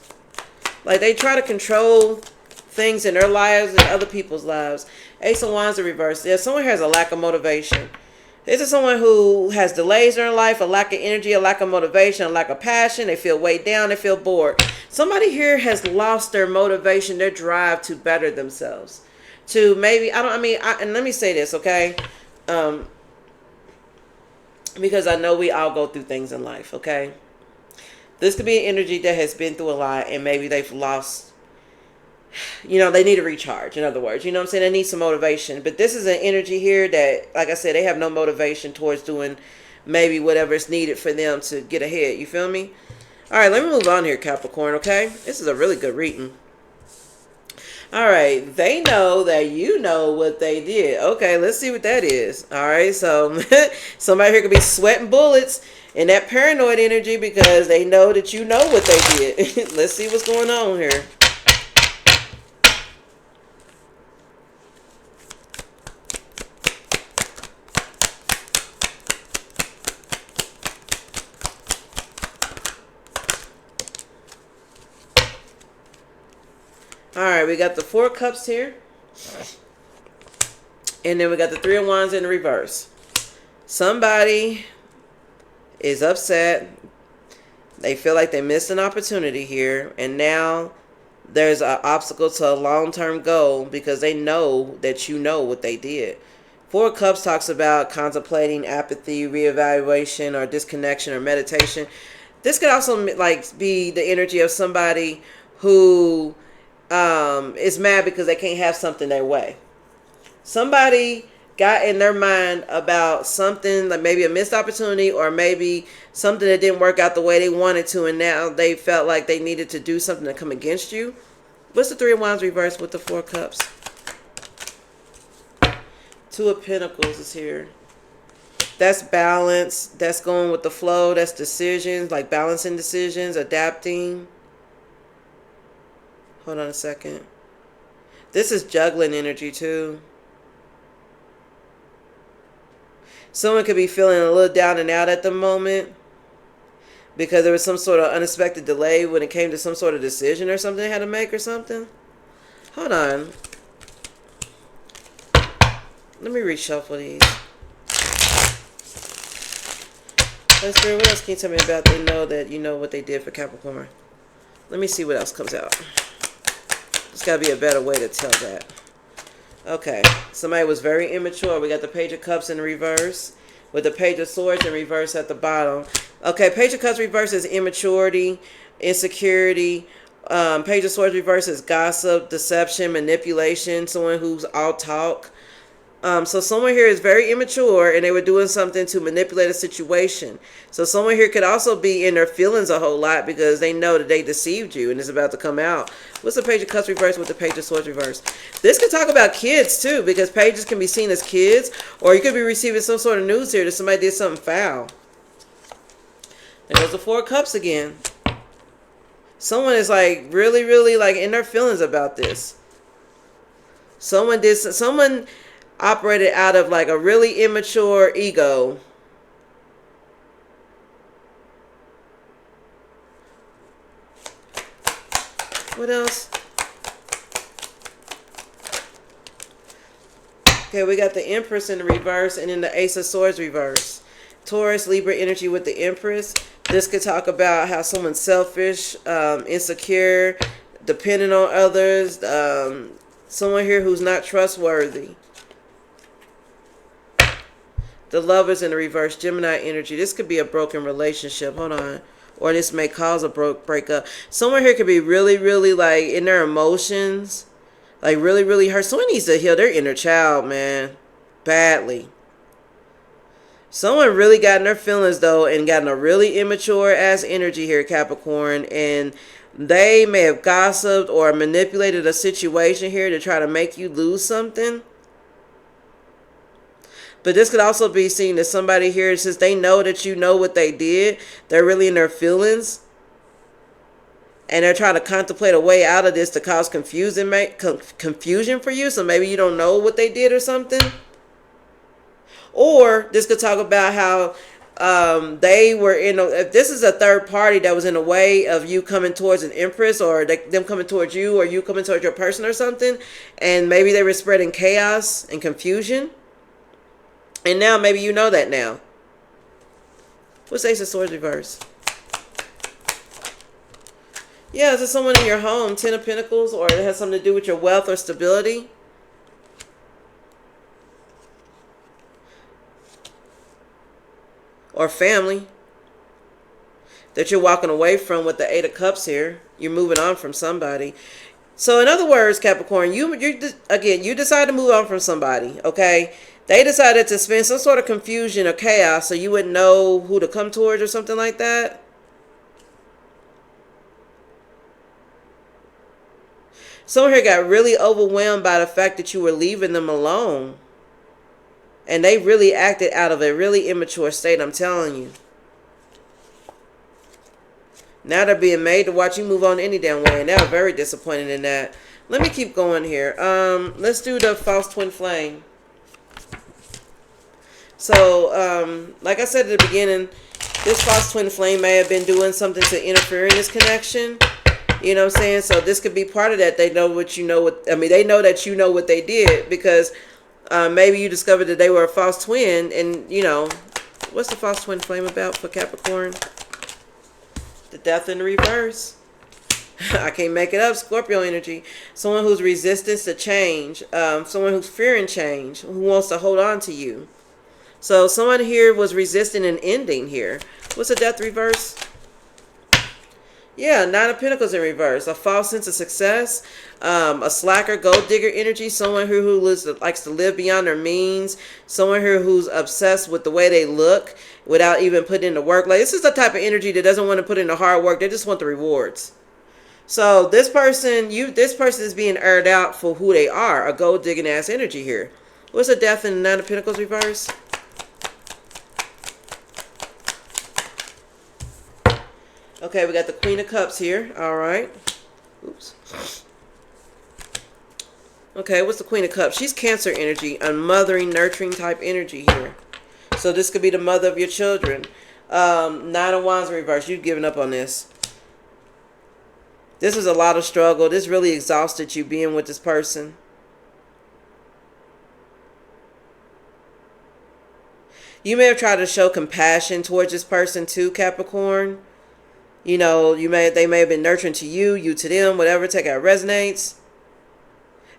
Speaker 1: Like, they try to control things in their lives and other people's lives. Ace of Wands in reverse. Yeah, someone here has a lack of motivation. This is someone who has delays in their life, a lack of energy, a lack of motivation, a lack of passion. They feel weighed down. They feel bored. Somebody here has lost their motivation, their drive to better themselves. To maybe, and let me say this, okay? Because I know we all go through things in life, okay? This could be an energy that has been through a lot and maybe they've lost, they need a recharge, in other words. You know what I'm saying? They need some motivation. But this is an energy here that, like I said, they have no motivation towards doing maybe whatever is needed for them to get ahead. You feel me? All right, let me move on here, Capricorn, okay? This is a really good reading. All right, they know that you know what they did. Okay, let's see what that is. All right, so somebody here could be sweating bullets in that paranoid energy because they know that you know what they did. Let's see what's going on here. All right, we got the Four of Cups here. And then we got the Three of Wands in the reverse. Somebody is upset. They feel like they missed an opportunity here. And now there's an obstacle to a long-term goal because they know that you know what they did. Four of Cups talks about contemplating, apathy, reevaluation, or disconnection, or meditation. This could also be the energy of somebody who is mad because they can't have something their way. Somebody got in their mind about something, like maybe a missed opportunity or maybe something that didn't work out the way they wanted to, and now they felt like they needed to do something to come against you. What's the Three of Wands reversed with the Four of Cups? Two of Pentacles is here. That's balance. That's going with the flow. That's decisions, like balancing decisions, adapting. Hold on a second. This is juggling energy too. Someone could be feeling a little down and out at the moment because there was some sort of unexpected delay when it came to some sort of decision or something they had to make or something. Hold on. Let me reshuffle these. Let's see, what else can you tell me about they know that you know what they did for Capricorn? Let me see what else comes out. There's got to be a better way to tell that. Okay. Somebody was very immature. We got the Page of Cups in reverse with the Page of Swords in reverse at the bottom. Okay. Page of Cups reverse is immaturity, insecurity. Page of Swords reverse is gossip, deception, manipulation. Someone who's all talk. So someone here is very immature and they were doing something to manipulate a situation. So someone here could also be in their feelings a whole lot because they know that they deceived you and it's about to come out. What's the Page of Cups reverse with the Page of Swords reverse? This could talk about kids too, because pages can be seen as kids, or you could be receiving some sort of news here that somebody did something foul. There goes the Four of Cups again. Someone is like really, really like in their feelings about this. Someone operated out of like a really immature ego. What else? Okay, we got the Empress in the reverse and then the Ace of Swords reverse. Taurus, Libra energy with the Empress. This could talk about how someone's selfish, insecure, dependent on others. Someone here who's not trustworthy. The Lovers in the reverse, Gemini energy. This could be a broken relationship. Hold on. Or this may cause a breakup. Someone here could be really, really like in their emotions. Like really, really hurt. Someone needs to heal their inner child, man. Badly. Someone really got in their feelings though and gotten a really immature ass energy here, Capricorn, and they may have gossiped or manipulated a situation here to try to make you lose something. But this could also be seen as somebody here, since they know that you know what they did, they're really in their feelings. And they're trying to contemplate a way out of this to cause confusion for you. So maybe you don't know what they did or something. Or this could talk about how they were if this is a third party that was in a way of you coming towards an empress, or them coming towards you, or you coming towards your person or something. And maybe they were spreading chaos and confusion. And now maybe you know that now. What's Ace of Swords reverse? Yeah, is it someone in your home? 10 of Pentacles, or it has something to do with your wealth or stability? Or family that you're walking away from with the 8 of Cups here. You're moving on from somebody. So in other words, Capricorn, you decide to move on from somebody, okay? They decided to spend some sort of confusion or chaos so you wouldn't know who to come towards or something like that. Someone here got really overwhelmed by the fact that you were leaving them alone. And they really acted out of a really immature state, I'm telling you. Now they're being made to watch you move on any damn way. And they're very disappointed in that. Let me keep going here. Let's do the false twin flame. So, like I said at the beginning, this false twin flame may have been doing something to interfere in this connection. You know what I'm saying? So this could be part of that. They know what you know. They know that you know what they did, because maybe you discovered that they were a false twin. And, you know, what's the false twin flame about for Capricorn? The Death in the reverse. I can't make it up. Scorpio energy. Someone who's resistance to change. Someone who's fearing change. Who wants to hold on to you. So someone here was resisting an ending here. What's the Death reverse? Yeah, 9 of Pentacles in reverse. A false sense of success. A slacker, gold digger energy. Someone who likes to live beyond their means. Someone here who's obsessed with the way they look without even putting in the work. Like, this is the type of energy that doesn't want to put in the hard work. They just want the rewards. So this person is being aired out for who they are. A gold digging ass energy here. What's the Death in the 9 of Pentacles reverse? Okay, we got the Queen of Cups here. All right. Oops. Okay, what's the Queen of Cups? She's Cancer energy, a mothering, nurturing type energy here. So this could be the mother of your children. 9 of Wands in reverse. You've given up on this. This is a lot of struggle. This really exhausted you being with this person. You may have tried to show compassion towards this person too, Capricorn. You know, they may have been nurturing to you, you to them, whatever. Take out resonates.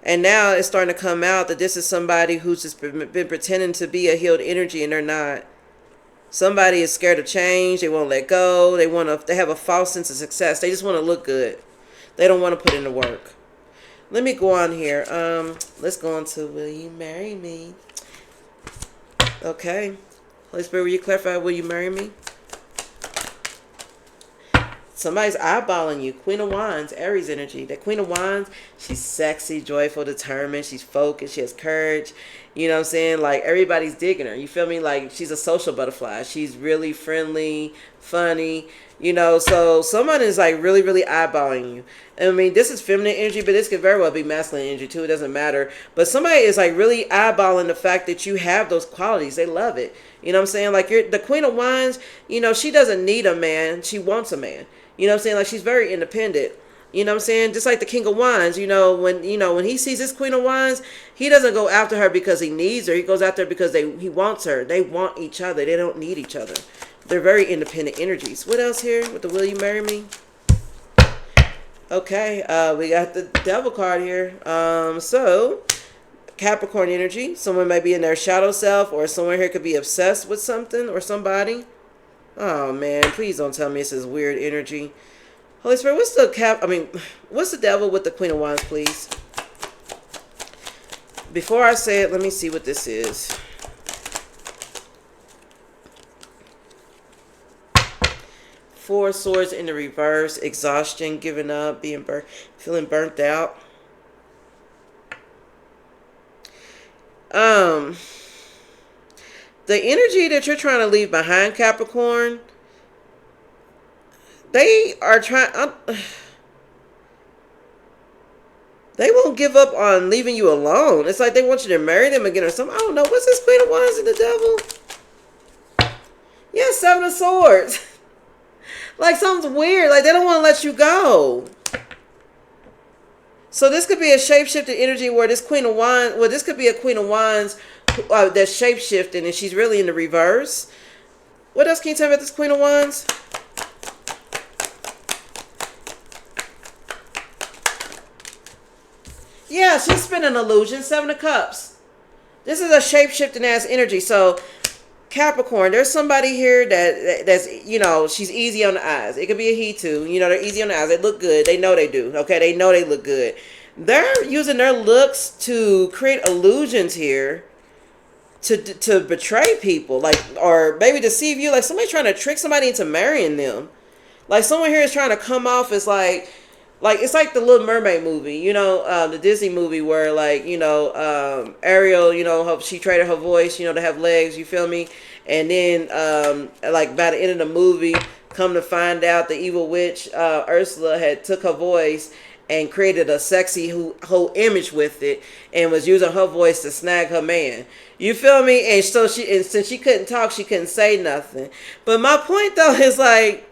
Speaker 1: And now it's starting to come out that this is somebody who's just been pretending to be a healed energy, and they're not. Somebody is scared of change. They won't let go. They have a false sense of success. They just want to look good. They don't want to put in the work. Let me go on here. Let's go on to Will You Marry Me? Okay. Holy Spirit, will you clarify, will you marry me? Somebody's eyeballing you. Queen of Wands, Aries energy. That Queen of Wands, she's sexy, joyful, determined. She's focused. She has courage. You know what I'm saying? Like, everybody's digging her. You feel me? Like, she's a social butterfly. She's really friendly, funny. You know, so someone is like really, really eyeballing you. I mean, this is feminine energy, but this could very well be masculine energy too. It doesn't matter. But somebody is like really eyeballing the fact that you have those qualities. They love it. You know what I'm saying? Like, you're the Queen of Wands, you know, she doesn't need a man. She wants a man. You know what I'm saying? Like, she's very independent. You know what I'm saying? Just like the King of Wands, when he sees this Queen of Wands, he doesn't go after her because he needs her. He goes after her because he wants her. They want each other. They don't need each other. They're very independent energies. What else here with the Will You Marry Me? Okay, we got the Devil card here. So, Capricorn energy. Someone may be in their shadow self, or someone here could be obsessed with something or somebody. Oh, man, please don't tell me this is weird energy. Holy Spirit, what's the Devil with the Queen of Wands, please? Before I say it, let me see what this is. Four of Swords in the reverse. Exhaustion, giving up, being burnt, feeling burnt out. The energy that you're trying to leave behind, Capricorn, they are trying. They won't give up on leaving you alone. It's like they want you to marry them again or something. I don't know. What's this Queen of Wands and the Devil? Yeah, Seven of Swords. Like something's weird. Like they don't want to let you go. So this could be a shape-shifted energy where this Queen of Wands, well, this could be a Queen of Wands that's shape-shifting and she's really in the reverse. What else can you tell me about this Queen of Wands? Yeah, she's spinning illusion. Seven of Cups. This is a shape-shifting ass energy. So Capricorn, there's somebody here that's, you know, she's easy on the eyes. It could be a he too. You know, they're easy on the eyes. They look good. They know they do. Okay, they know they look good. They're using their looks to create illusions here to betray people, like, or maybe deceive you. Like somebody trying to trick somebody into marrying them. Like someone here is trying to come off as like it's like the Little Mermaid movie, you know, the Disney movie where, like, you know, Ariel, you know, she traded her voice, you know, to have legs, you feel me? And then, like, by the end of the movie, come to find out the evil witch, Ursula, had took her voice and created a sexy whole image with it and was using her voice to snag her man. You feel me? And so since she couldn't talk, she couldn't say nothing. But my point, though, is, like,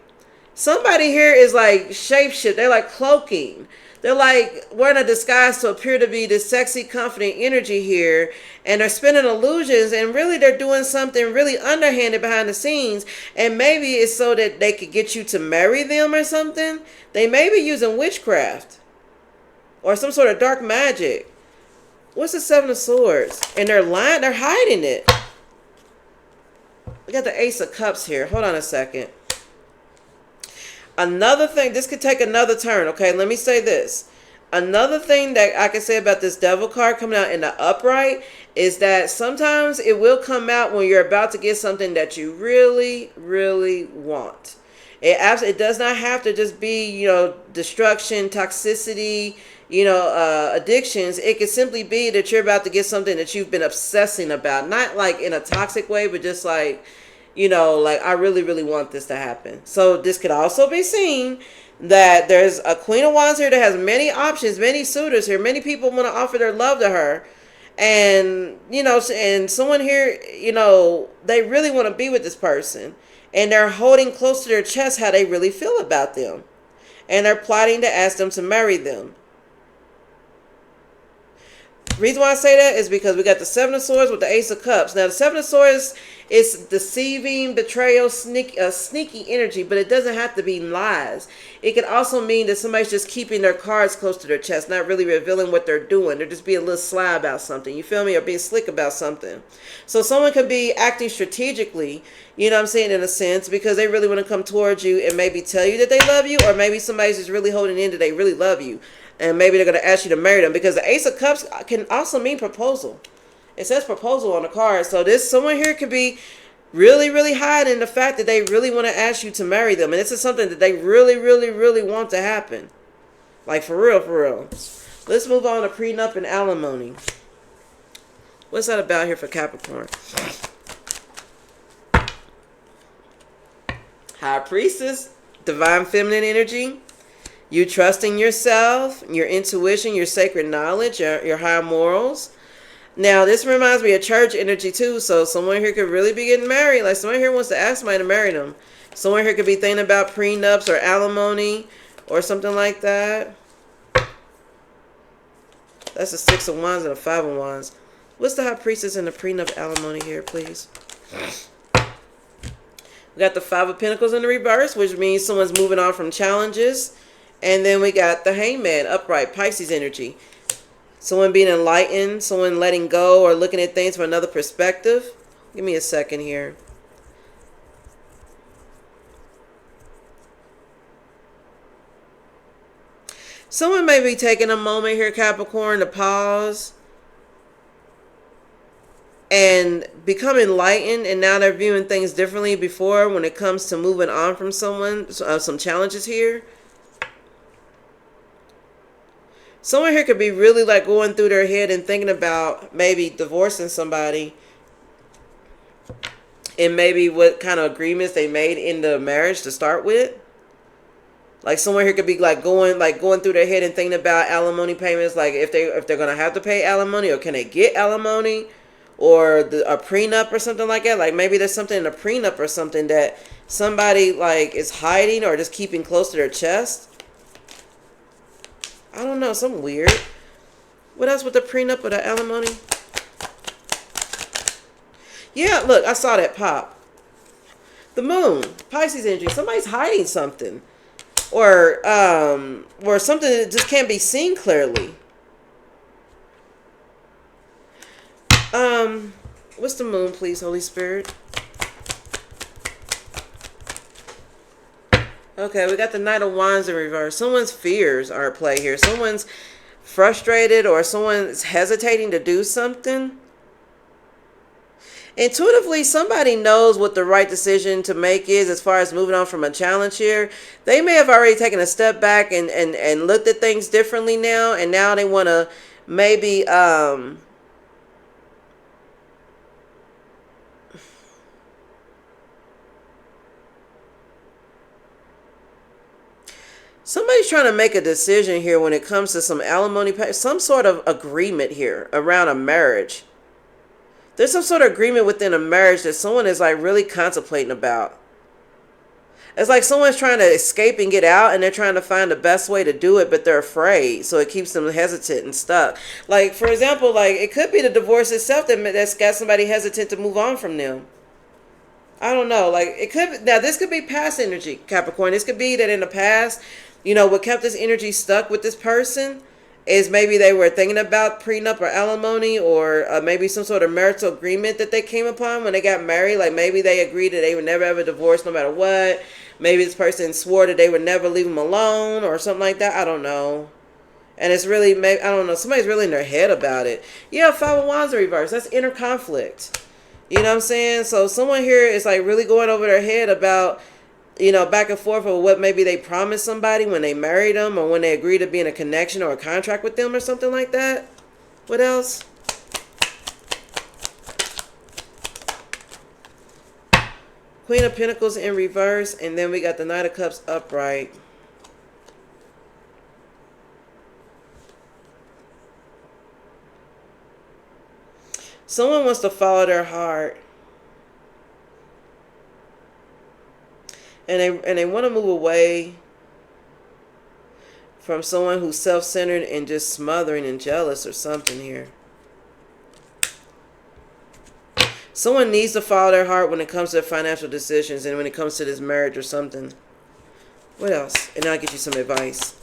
Speaker 1: somebody here is like shapeshift. They're like cloaking. They're like wearing a disguise to appear to be this sexy, confident energy here. And they're spinning illusions. And really they're doing something really underhanded behind the scenes. And maybe it's so that they could get you to marry them or something. They may be using witchcraft. Or some sort of dark magic. What's the Seven of Swords? And they're lying. They're hiding it. We got the Ace of Cups here. Hold on a second. Another thing, this could take another turn, okay? Let me say this. Another thing that I can say about this Devil card coming out in the upright is that sometimes it will come out when you're about to get something that you really, really want. It does not have to just be, you know, destruction, toxicity, you know, addictions. It could simply be that you're about to get something that you've been obsessing about. Not like in a toxic way, but just like, you know, like, I really, really want this to happen. So this could also be seen that there's a Queen of Wands here that has many options, many suitors here. Many people want to offer their love to her. And, you know, and someone here, you know, they really want to be with this person. And they're holding close to their chest how they really feel about them. And they're plotting to ask them to marry them. The reason why I say that is because we got the Seven of Swords with the Ace of Cups. Now, the Seven of Swords is deceiving, betrayal, sneaky energy, but it doesn't have to be lies. It could also mean that somebody's just keeping their cards close to their chest, not really revealing what they're doing. They're just being a little sly about something. You feel me? Or being slick about something. So someone could be acting strategically, you know what I'm saying, in a sense, because they really want to come towards you and maybe tell you that they love you, or maybe somebody's just really holding in that they really love you. And maybe they're going to ask you to marry them, because the Ace of Cups can also mean proposal. It says proposal on the card. So this someone here could be really, really hiding the fact that they really want to ask you to marry them. And this is something that they really, really, really want to happen. Like, for real, for real. Let's move on to prenup and alimony. What's that about here for Capricorn? High Priestess, divine feminine energy. You trusting yourself, your intuition, your sacred knowledge, your high morals. Now, this reminds me of church energy too. So someone here could really be getting married. Like someone here wants to ask somebody to marry them. Someone here could be thinking about prenups or alimony or something like that. That's a Six of Wands and a Five of Wands. What's the High Priestess and the prenup alimony here, please? We got the Five of Pentacles in the reverse, which means someone's moving on from challenges. And then we got the Hangman, upright, Pisces energy. Someone being enlightened, someone letting go or looking at things from another perspective. Give me a second here. Someone may be taking a moment here, Capricorn, to pause and become enlightened, and now they're viewing things differently before when it comes to moving on from someone, some challenges here. Someone here could be really like going through their head and thinking about maybe divorcing somebody, and maybe what kind of agreements they made in the marriage to start with. Like someone here could be like going through their head and thinking about alimony payments, like if they're gonna have to pay alimony, or can they get alimony, or a prenup or something like that. Like maybe there's something in a prenup or something that somebody like is hiding or just keeping close to their chest. I don't know, something weird. What else with the prenup or the alimony? Yeah, look, I saw that pop. The moon, Pisces energy. Somebody's hiding something. Or something that just can't be seen clearly. What's the moon, please, Holy Spirit? Okay, we got the Knight of Wands in reverse. Someone's fears are at play here. Someone's frustrated, or someone's hesitating to do something. Intuitively, somebody knows what the right decision to make is as far as moving on from a challenge here. They may have already taken a step back and looked at things differently now, and now they want to maybe somebody's trying to make a decision here when it comes to some alimony pay, some sort of agreement here around a marriage. There's some sort of agreement within a marriage that someone is like really contemplating about. It's like someone's trying to escape and get out, and they're trying to find the best way to do it, but they're afraid. So it keeps them hesitant and stuck. Like, for example, like it could be the divorce itself that's got somebody hesitant to move on from them. I don't know. Like it could, now this could be past energy, Capricorn. This could be that in the past, what kept this energy stuck with this person is maybe they were thinking about prenup or alimony, or maybe some sort of marital agreement that they came upon when they got married. Like maybe they agreed that they would never ever divorce no matter what. Maybe this person swore that they would never leave them alone or something like that. I don't know. And it's really, maybe, I don't know, somebody's really in their head about it. Yeah, Five of Wands in reverse. That's inner conflict. You know what I'm saying? So someone here is like really going over their head about, back and forth of what maybe they promised somebody when they married them, or when they agreed to be in a connection or a contract with them or something like that. What else? Queen of Pentacles in reverse, and then we got the Knight of Cups upright. Someone wants to follow their heart. And they want to move away from someone who's self-centered and just smothering and jealous or something here. Someone needs to follow their heart when it comes to their financial decisions and when it comes to this marriage or something. What else? And I'll get you some advice.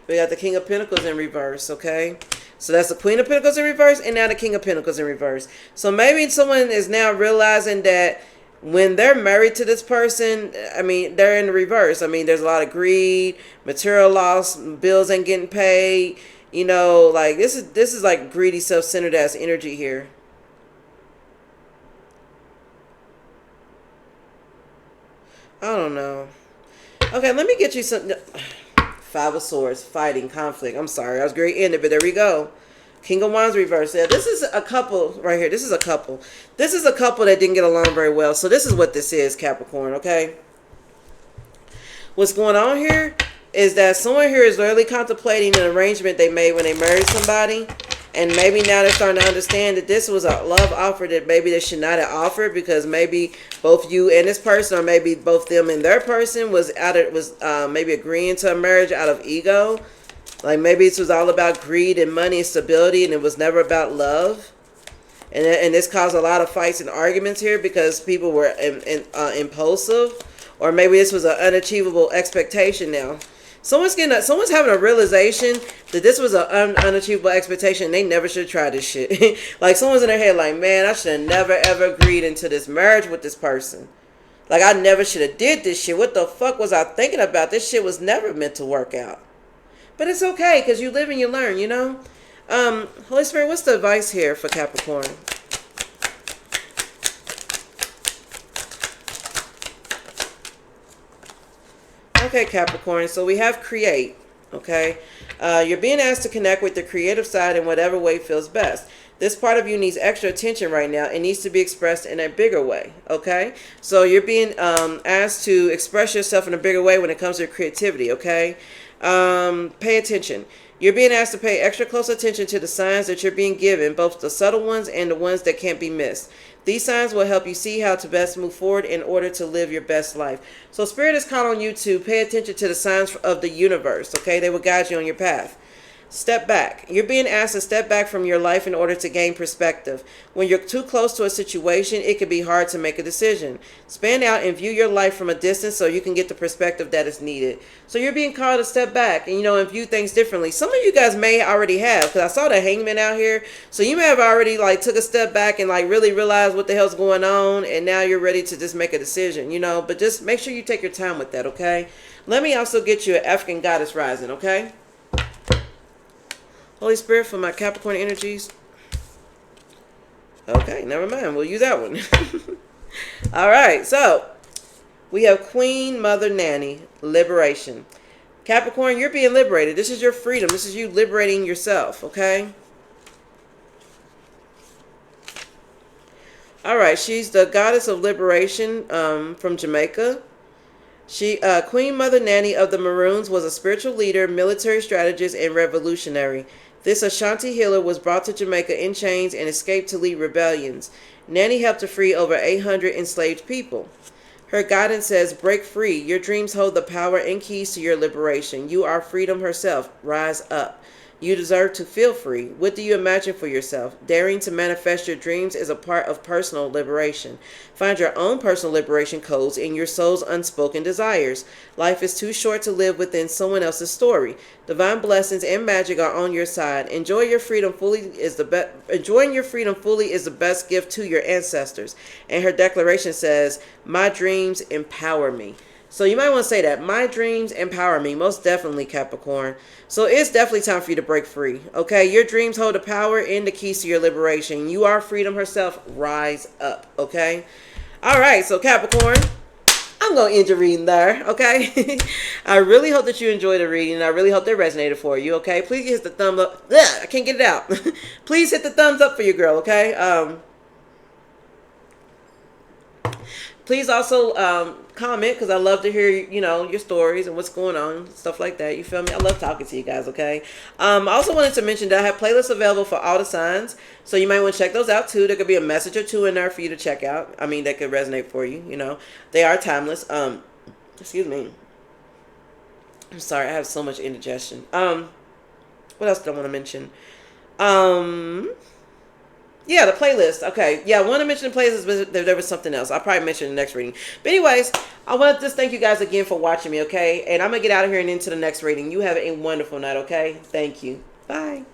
Speaker 1: We got the King of Pentacles in reverse, okay? So that's the Queen of Pentacles in reverse, and now the King of Pentacles in reverse. So maybe someone is now realizing that when they're married to this person, I mean, they're in the reverse. I mean, there's a lot of greed, material loss, bills ain't getting paid. Like this is like greedy, self-centered ass energy here. I don't know. Okay, let me get you some. Five of Swords, fighting, conflict. I'm sorry, I was going to end it, but there we go. King of Wands reverse. Yeah, this is a couple right here. This is a couple. This is a couple that didn't get along very well. So this is what this is, Capricorn, okay? What's going on here is that someone here is literally contemplating an arrangement they made when they married somebody. And maybe now they're starting to understand that this was a love offer that maybe they should not have offered, because maybe both you and this person, or maybe both them and their person, was maybe agreeing to a marriage out of ego. Like maybe this was all about greed and money and stability, and it was never about love. And this caused a lot of fights and arguments here because people were impulsive, or maybe this was an unachievable expectation now. Someone's having a realization that this was an unachievable expectation. They never should have tried this shit. Like someone's in their head like, man, I should have never ever agreed into this marriage with this person. Like I never should have did this shit. What the fuck was I thinking about? This shit was never meant to work out. But it's okay because you live and you learn, you know? Holy Spirit, what's the advice here for Capricorn? Okay, Capricorn, so we have create, okay? You're being asked to connect with the creative side in whatever way feels best. This part of you needs extra attention right now. It needs to be expressed in a bigger way, okay? So you're being asked to express yourself in a bigger way when it comes to creativity, okay? Pay attention. You're being asked to pay extra close attention to the signs that you're being given, both the subtle ones and the ones that can't be missed. These signs will help you see how to best move forward in order to live your best life. So Spirit is calling on you to pay attention to the signs of the universe, okay? They will guide you on your path. Step back. You're being asked to step back from your life in order to gain perspective. When you're too close to a situation, it can be hard to make a decision. Span out and view your life from a distance so you can get the perspective that is needed. So you're being called to step back and, and view things differently. Some of you guys may already have, because I saw the hangman out here. So you may have already took a step back and really realized what the hell's going on. And now you're ready to just make a decision, but just make sure you take your time with that, okay? Let me also get you an African goddess rising, okay? Holy Spirit for my Capricorn energies. Okay, never mind. We'll use that one. All right, so we have Queen Mother Nanny, liberation. Capricorn, you're being liberated. This is your freedom. This is you liberating yourself, okay? All right, she's the goddess of liberation from Jamaica. Queen Mother Nanny of the Maroons was a spiritual leader, military strategist, and revolutionary. This Ashanti healer was brought to Jamaica in chains and escaped to lead rebellions. Nanny helped to free over 800 enslaved people. Her guidance says, break free. Your dreams hold the power and keys to your liberation. You are freedom herself. Rise up. You deserve to feel free. What do you imagine for yourself? Daring to manifest your dreams is a part of personal liberation. Find your own personal liberation codes in your soul's unspoken desires. Life is too short to live within someone else's story. Divine blessings and magic are on your side. Enjoying your freedom fully is the best gift to your ancestors. And her declaration says, my dreams empower me. So you might want to say that. My dreams empower me. Most definitely, Capricorn. So it's definitely time for you to break free. Okay? Your dreams hold the power and the keys to your liberation. You are freedom herself. Rise up. Okay? All right. So Capricorn, I'm going to end your reading there. Okay? I really hope that you enjoyed the reading. I really hope that resonated for you. Okay? Please hit the thumb up. Ugh, I can't get it out. Please hit the thumbs up for your girl. Okay? Please also comment, because I love to hear, your stories and what's going on, stuff like that. You feel me? I love talking to you guys, okay? I also wanted to mention that I have playlists available for all the signs, so you might want to check those out too. There could be a message or two in there for you to check out. I mean, that could resonate for you, They are timeless. Excuse me. I'm sorry, I have so much indigestion. What else did I want to mention? Yeah, the playlist. Okay. Yeah, I want to mention the playlist, but there was something else. I'll probably mention in the next reading. But anyways, I want to just thank you guys again for watching me, okay? And I'm going to get out of here and into the next reading. You have a wonderful night, okay? Thank you. Bye.